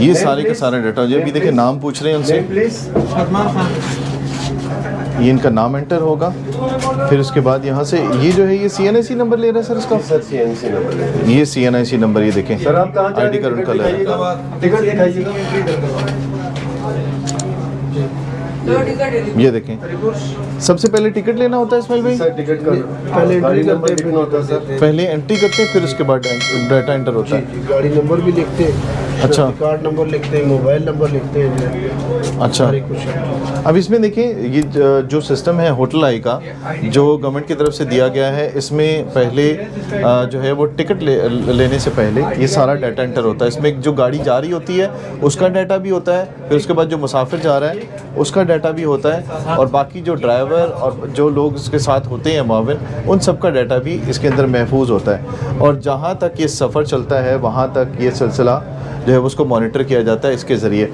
ये सारे का सारा डाटा जो अभी देखिए नाम पूछ रहे हैं उनसे, ये इनका नाम एंटर होगा। फिर उसके बाद यहाँ से ये जो है ये CNIC नंबर ले रहा है सर इसका। सर CNC नंबर है। ये CNIC नंबर, ये देखें सर आप कहाँ ID कार्ड उनका ले रहा है। टिकट दिखाइएगा। ये देखें सबसे पहले टिकट लेना होता है इसमाइल भाई। सर टिकट का पहले एंट्री करते हैं, होता है सर। पहले एंट्री करते हैं फिर उसके बाद डाटा एंटर होता है। गाड़ी नंबर भी लिखते हैं, अच्छा। कार्ड नंबर लिखते हैं, मोबाइल नंबर लिखते हैं। अच्छा, अब इसमें देखिए ये जो सिस्टम है होटल आई का जो गवर्नमेंट की तरफ से दिया गया है, इसमें पहले जो है वो टिकट लेने से पहले ये सारा डाटा एंटर होता है। इसमें जो गाड़ी जा रही होती है उसका डाटा भी होता है, फिर उसके बाद जो मुसाफिर जा रहा है उसका डाटा भी होता है, और बाकी जो ड्राइवर और जो लोग उसके साथ होते हैं माविन, उन सब का डाटा भी इसके अंदर महफूज होता है। और जहाँ तक ये सफ़र चलता है वहाँ तक ये सिलसिला जो है उसको मॉनिटर किया जाता है इसके ज़रिए।